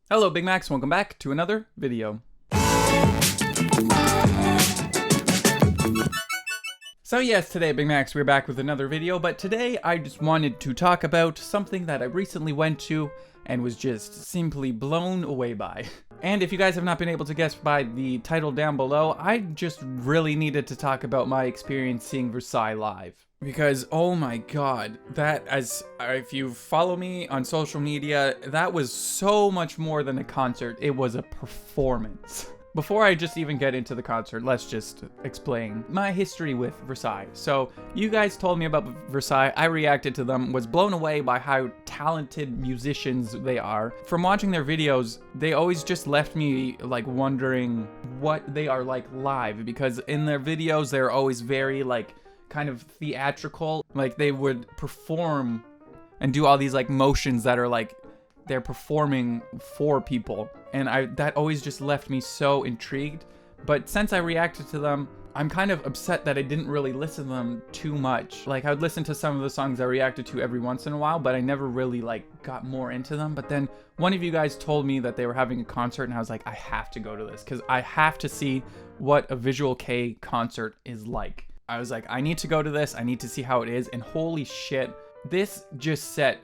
Hello Big Macs, welcome back to another video. So yes, today Big Macs, we're back with another video, but today I just wanted to talk about something that I recently went to and was just simply blown away by. And if you guys have not been able to guess by the title down below, I just really needed to talk about my experience seeing Versailles live. Because, oh my god, if you follow me on social media, that was so much more than a concert. It was a performance. Before I just even get into the concert, let's just explain my history with Versailles. So, you guys told me about Versailles, I reacted to them, was blown away by how talented musicians they are. From watching their videos, they always just left me like wondering what they are like live, because in their videos, they're always very like kind of theatrical. Like they would perform and do all these like motions that are like they're performing for people, and that always just left me so intrigued. But since I reacted to them, I'm kind of upset that I didn't really listen to them too much. Like I would listen to some of the songs I reacted to every once in a while, but I never really like got more into them. But then one of you guys told me that they were having a concert, and I was like, I have to go to this because I have to see what a Visual K concert is like. I was like, I need to go to this. I need to see how it is. And holy shit, this just set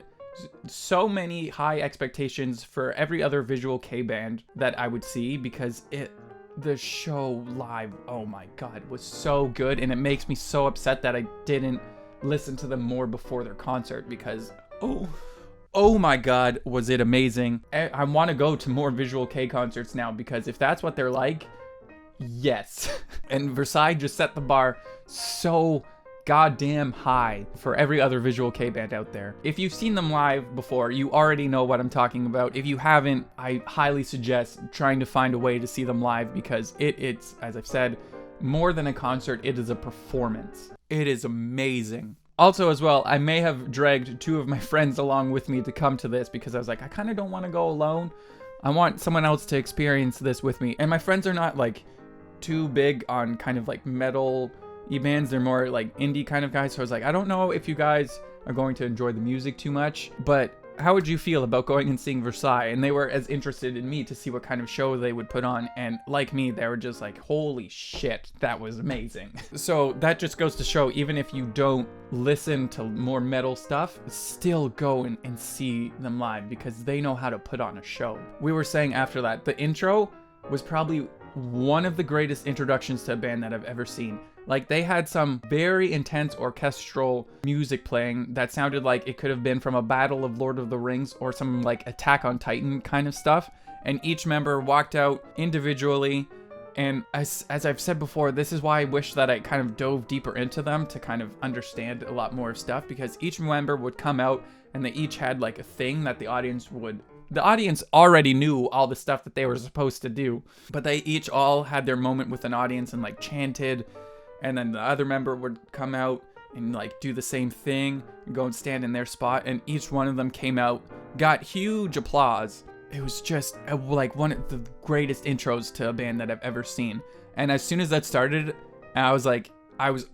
so many high expectations for every other Visual K band that I would see, because the show live, oh my god, was so good. And it makes me so upset that I didn't listen to them more before their concert, because oh my god, was it amazing. I want to go to more Visual K concerts now, because if that's what they're like, yes. And Versailles just set the bar so goddamn high for every other Visual K band out there. If you've seen them live before, you already know what I'm talking about. If you haven't, I highly suggest trying to find a way to see them live, because it's, as I've said, more than a concert. It is a performance. It is amazing. Also, as well, I may have dragged two of my friends along with me to come to this, because I was like, I kind of don't want to go alone. I want someone else to experience this with me. And my friends are not like too big on kind of like metal bands. They're more like indie kind of guys. So I was like, I don't know if you guys are going to enjoy the music too much, but how would you feel about going and seeing Versailles? And they were as interested in me to see what kind of show they would put on. And like me, they were just like, holy shit, that was amazing. So that just goes to show, even if you don't listen to more metal stuff, still go and see them live, because they know how to put on a show. We were saying after that, the intro was probably one of the greatest introductions to a band that I've ever seen. Like, they had some very intense orchestral music playing that sounded like it could have been from a Battle of Lord of the Rings or some like Attack on Titan kind of stuff. And each member walked out individually. And as I've said before, this is why I wish that I kind of dove deeper into them to kind of understand a lot more stuff, because each member would come out and they each had like a thing that the audience already knew all the stuff that they were supposed to do, but they each all had their moment with an audience and like chanted. And then the other member would come out and like do the same thing and go and stand in their spot. And each one of them came out, got huge applause. It was just like one of the greatest intros to a band that I've ever seen. And as soon as that started, I was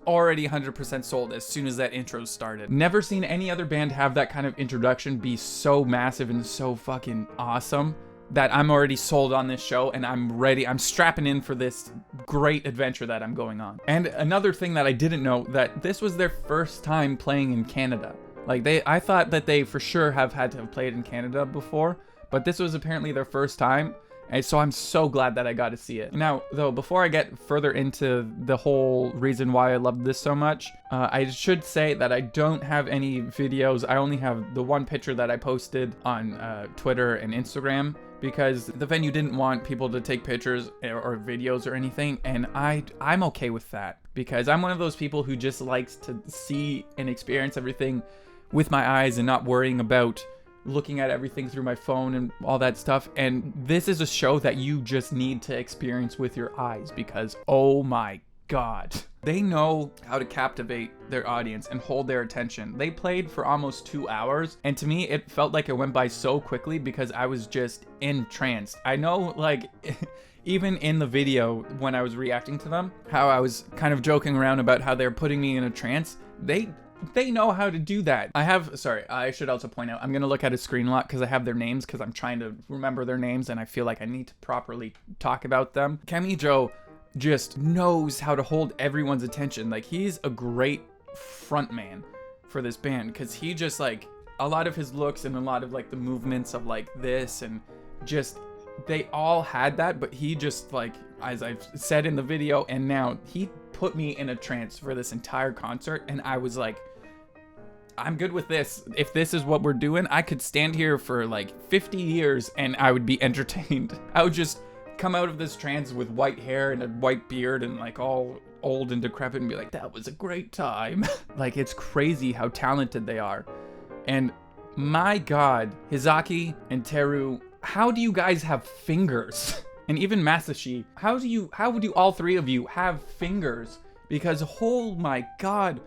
already 100% sold as soon as that intro started. Never seen any other band have that kind of introduction be so massive and so fucking awesome that I'm already sold on this show, and I'm ready. I'm strapping in for this great adventure that I'm going on. And another thing that I didn't know, that this was their first time playing in Canada. Like I thought that they for sure have had to have played in Canada before, but this was apparently their first time. And so I'm so glad that I got to see it. Now, though, before I get further into the whole reason why I love this so much, I should say that I don't have any videos. I only have the one picture that I posted on Twitter and Instagram, because the venue didn't want people to take pictures or videos or anything. And I'm okay with that, because I'm one of those people who just likes to see and experience everything with my eyes and not worrying about looking at everything through my phone and all that stuff. And this is a show that you just need to experience with your eyes, because oh my god, they know how to captivate their audience and hold their attention. They played for almost 2 hours, and to me it felt like it went by so quickly because I was just entranced. I know, like even in the video when I was reacting to them, how I was kind of joking around about how they're putting me in a trance. They they know how to do that. I should also point out, I'm going to look at a screen a lot because I have their names because I'm trying to remember their names and I feel like I need to properly talk about them. Kamijo just knows how to hold everyone's attention. Like, he's a great frontman for this band because he just, like, a lot of his looks and a lot of, like, the movements of, like, this and just, they all had that, but he just, like, as I've said in the video and now, he put me in a trance for this entire concert, and I was like, I'm good with this. If this is what we're doing, I could stand here for like 50 years and I would be entertained. I would just come out of this trance with white hair and a white beard and like all old and decrepit and be like, that was a great time. Like, it's crazy how talented they are. And my God, Hizaki and Teru, how do you guys have fingers? And even Masashi, how do all three of you have fingers? Because, oh my God,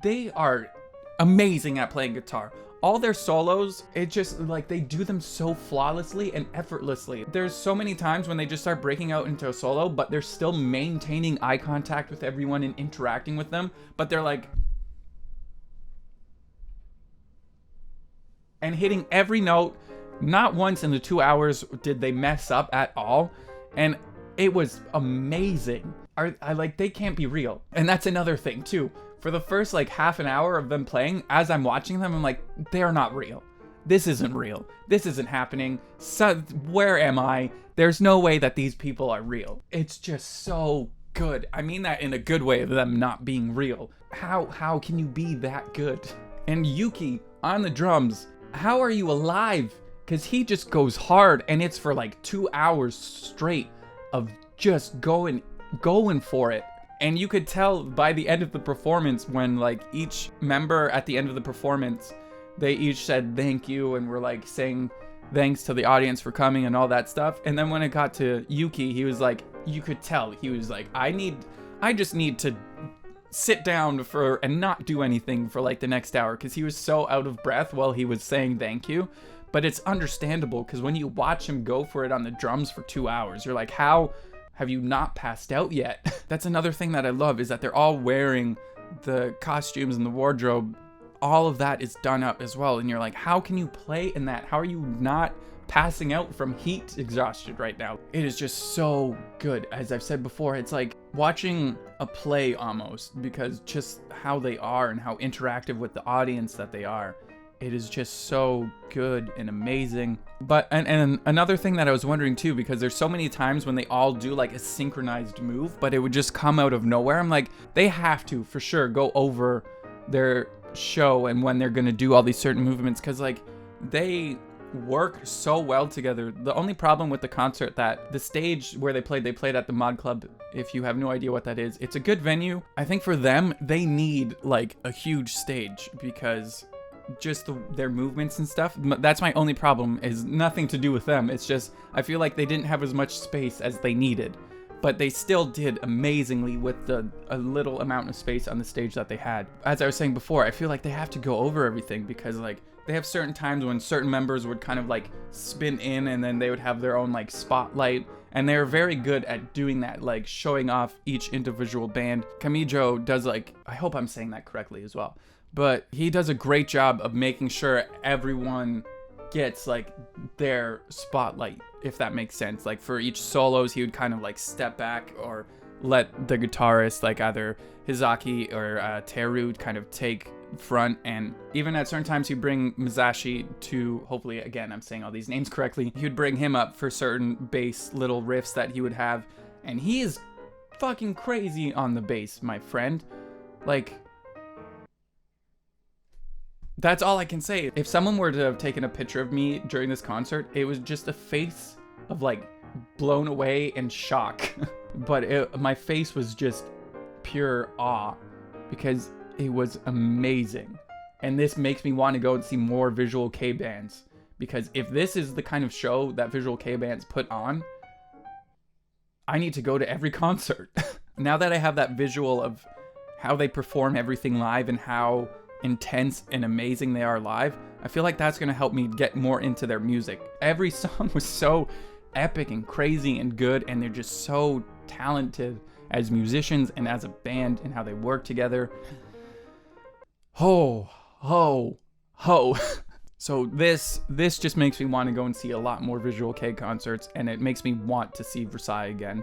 they are amazing at playing guitar. All their solos, it just, like, they do them so flawlessly and effortlessly. There's so many times when they just start breaking out into a solo, but they're still maintaining eye contact with everyone and interacting with them, but they're like, and hitting every note. Not once in the 2 hours did they mess up at all, and it was amazing. They can't be real. And that's another thing too. For the first like half an hour of them playing, as I'm watching them, I'm like, they're not real. This isn't real. This isn't happening. So, where am I? There's no way that these people are real. It's just so good. I mean that in a good way of them not being real. How can you be that good? And Yuki on the drums, how are you alive? Because he just goes hard, and it's for like 2 hours straight of just going for it. And you could tell by the end of the performance when like each member at the end of the performance, they each said thank you and were like saying thanks to the audience for coming and all that stuff. And then when it got to Yuki, he was like, you could tell, he was like, I just need to sit down and not do anything for like the next hour, because he was so out of breath while he was saying thank you. But it's understandable, because when you watch him go for it on the drums for 2 hours, you're like, how have you not passed out yet? That's another thing that I love, is that they're all wearing the costumes and the wardrobe. All of that is done up as well. And you're like, how can you play in that? How are you not passing out from heat exhaustion right now? It is just so good. As I've said before, it's like watching a play almost, because just how they are and how interactive with the audience that they are. It is just so good and amazing. But, and another thing that I was wondering too, because there's so many times when they all do like a synchronized move, but it would just come out of nowhere. I'm like, they have to, for sure, go over their show and when they're gonna do all these certain movements, because like, they work so well together. The only problem with the concert, that the stage where they played at the Mod Club, if you have no idea what that is, it's a good venue. I think for them, they need like a huge stage, because just their movements and stuff, that's my only problem, is nothing to do with them. It's just, I feel like they didn't have as much space as they needed, but they still did amazingly with a little amount of space on the stage that they had. As I was saying before, I feel like they have to go over everything, because like, they have certain times when certain members would kind of like spin in, and then they would have their own like spotlight, and they're very good at doing that, like showing off each individual band. Kamijo does, like, I hope I'm saying that correctly as well, but he does a great job of making sure everyone gets like their spotlight, if that makes sense. Like for each solos, he would kind of like step back or let the guitarist, like either Hizaki or Teru, kind of take front. And even at certain times, he'd bring Masashi to, hopefully again I'm saying all these names correctly, he would bring him up for certain bass little riffs that he would have, and he is fucking crazy on the bass, my friend. Like, that's all I can say. If someone were to have taken a picture of me during this concert, it was just a face of like blown away and shock. But my face was just pure awe, because it was amazing. And this makes me want to go and see more Visual K bands, because if this is the kind of show that Visual K bands put on, I need to go to every concert. Now that I have that visual of how they perform everything live and how intense and amazing they are live, I feel like that's going to help me get more into their music. Every song was so epic and crazy and good, and they're just so talented as musicians and as a band, and how they work together. Ho, ho, ho. So this just makes me want to go and see a lot more Visual Kei concerts, and it makes me want to see Versailles again.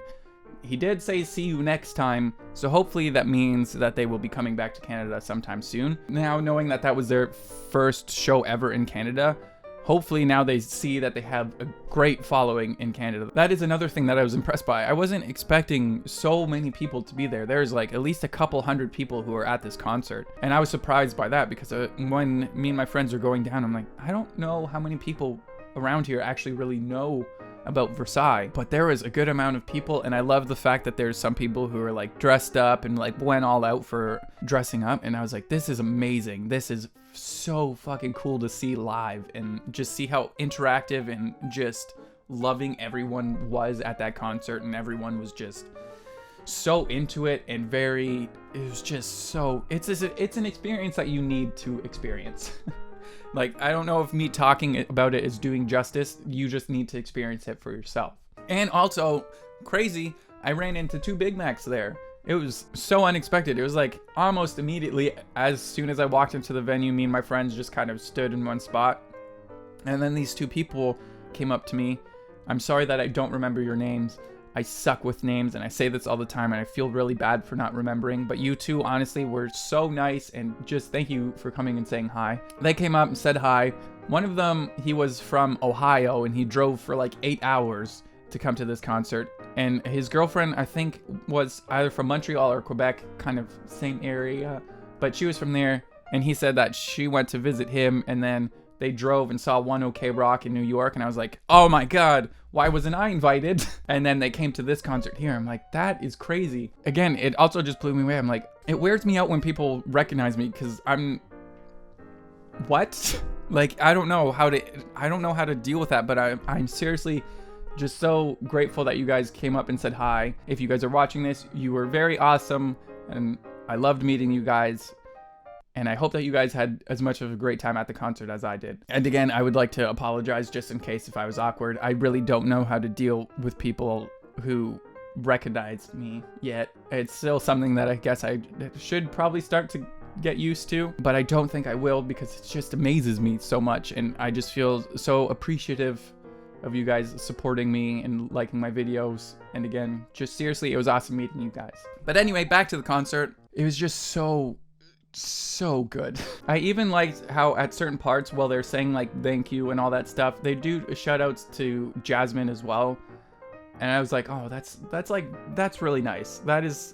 He did say see you next time, so hopefully that means that they will be coming back to Canada sometime soon. Now, knowing that that was their first show ever in Canada, hopefully now they see that they have a great following in Canada. That is another thing that I was impressed by. I wasn't expecting so many people to be there. There's like at least a couple hundred people who are at this concert. And I was surprised by that because when me and my friends are going down, I'm like, I don't know how many people around here actually really know about Versailles, but there was a good amount of people, and I love the fact that there's some people who are like dressed up and like went all out for dressing up, and I was like, this is amazing. This is so fucking cool to see live and just see how interactive and just loving everyone was at that concert, and everyone was just so into it and it was just so, it's an experience that you need to experience. Like, I don't know if me talking about it is doing justice. You just need to experience it for yourself. And also, crazy, I ran into 2 Big Macs there. It was so unexpected. It was like almost immediately, as soon as I walked into the venue, me and my friends just kind of stood in one spot. And then these 2 people came up to me. I'm sorry that I don't remember your names. I suck with names, and I say this all the time, and I feel really bad for not remembering, but you two honestly were so nice, and just thank you for coming and saying hi. They came up and said hi. One of them, he was from Ohio, and he drove for like 8 hours to come to this concert, and his girlfriend, I think, was either from Montreal or Quebec, kind of same area, but she was from there, and he said that she went to visit him, and then they drove and saw One OK Rock in New York, and I was like, oh my god, why wasn't I invited? And then they came to this concert here. I'm like, that is crazy. Again, it also just blew me away. I'm like, it wears me out when people recognize me, because what? Like, I don't know how to deal with that, but I'm seriously just so grateful that you guys came up and said hi. If you guys are watching this, you were very awesome, and I loved meeting you guys. And I hope that you guys had as much of a great time at the concert as I did. And again, I would like to apologize just in case if I was awkward. I really don't know how to deal with people who recognize me yet. It's still something that I guess I should probably start to get used to, but I don't think I will, because it just amazes me so much. And I just feel so appreciative of you guys supporting me and liking my videos. And again, just seriously, it was awesome meeting you guys. But anyway, back to the concert. It was just so good. I even liked how at certain parts, while they're saying like thank you and all that stuff, they do shout outs to Jasmine as well, and I was like, oh, that's really nice. That is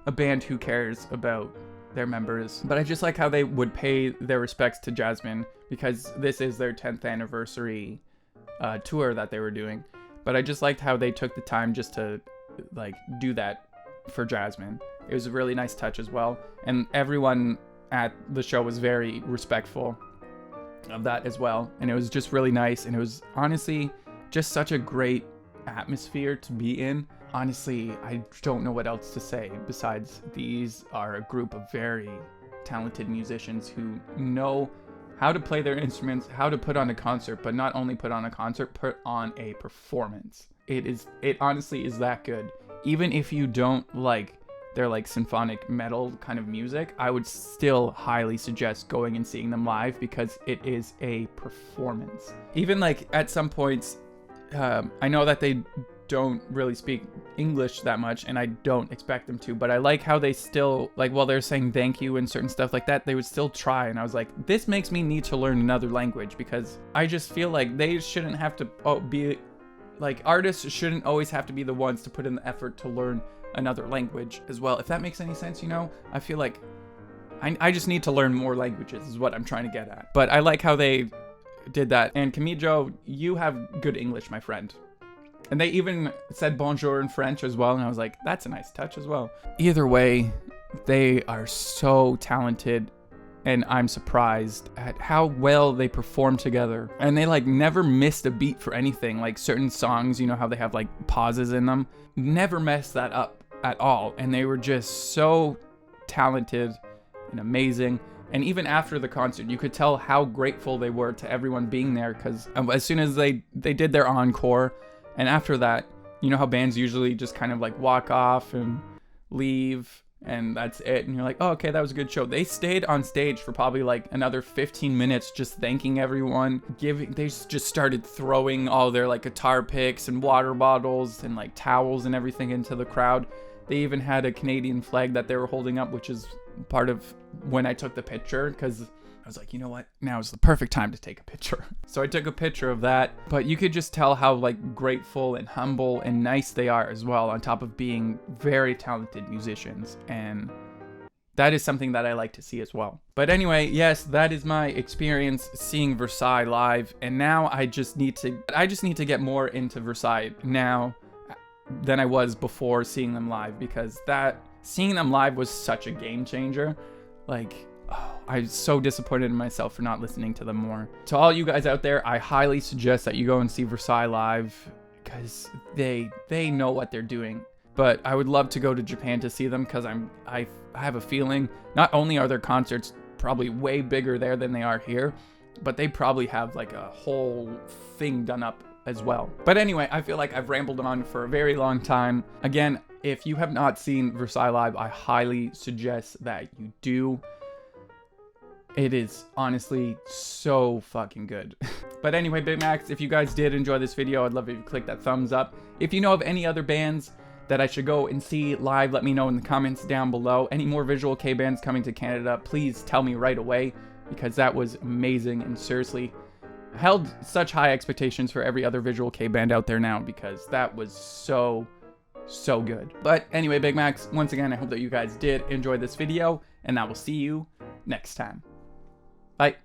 a band who cares about their members. But I just like how they would pay their respects to Jasmine, because this is their 10th anniversary tour that they were doing. But I just liked how they took the time just to like do that for Jasmine. It was a really nice touch as well, and everyone at the show was very respectful of that as well, and it was just really nice, and it was honestly just such a great atmosphere to be in. Honestly, I don't know what else to say besides these are a group of very talented musicians who know how to play their instruments, how to put on a concert, but not only put on a concert, put on a performance. It honestly is that good. Even if you don't like their like symphonic metal kind of music, I would still highly suggest going and seeing them live, because it is a performance. Even like at some points, I know that they don't really speak English that much, and I don't expect them to, but I like how they still, like, while they're saying thank you and certain stuff like that, they would still try. And I was like, this makes me need to learn another language, because I just feel like they shouldn't have to be like, artists shouldn't always have to be the ones to put in the effort to learn another language as well, if that makes any sense. You know, I feel like I just need to learn more languages is what I'm trying to get at. But I like how they did that. And Kamijo, you have good English, my friend. And they even said bonjour in French as well, and I was like, that's a nice touch as well. Either way, they are so talented, and I'm surprised at how well they perform together. And they like never missed a beat for anything. Like certain songs, you know how they have like pauses in them, never messed that up at all. And they were just so talented and amazing. And even after the concert, you could tell how grateful they were to everyone being there, because as soon as they did their encore, and after that, you know how bands usually just kind of like walk off and leave and that's it. And you're like, oh, okay, that was a good show. They stayed on stage for probably like another 15 minutes just thanking everyone. They just started throwing all their like guitar picks and water bottles and like towels and everything into the crowd. They even had a Canadian flag that they were holding up, which is part of when I took the picture, because I was like, you know what? Now is the perfect time to take a picture. So I took a picture of that, but you could just tell how like grateful and humble and nice they are as well, on top of being very talented musicians. And that is something that I like to see as well. But anyway, yes, that is my experience seeing Versailles live. And now I just need to get more into Versailles now than I was before seeing them live, because seeing them live was such a game changer. Like, I'm so disappointed in myself for not listening to them more. To all you guys out there, I highly suggest that you go and see Versailles live, because they know what they're doing. But I would love to go to Japan to see them, because I have a feeling not only are their concerts probably way bigger there than they are here, but they probably have like a whole thing done up as well. But anyway, I feel like I've rambled on for a very long time. Again, if you have not seen Versailles live, I highly suggest that you do. It is honestly so fucking good. But anyway, Big Macs, if you guys did enjoy this video, I'd love if you click that thumbs up. If you know of any other bands that I should go and see live, let me know in the comments down below. Any more Visual Kei bands coming to Canada, please tell me right away, because that was amazing, and seriously held such high expectations for every other Visual Kei band out there now, because that was so good. But anyway, Big Macs, once again, I hope that you guys did enjoy this video, and I will see you next time. Bye.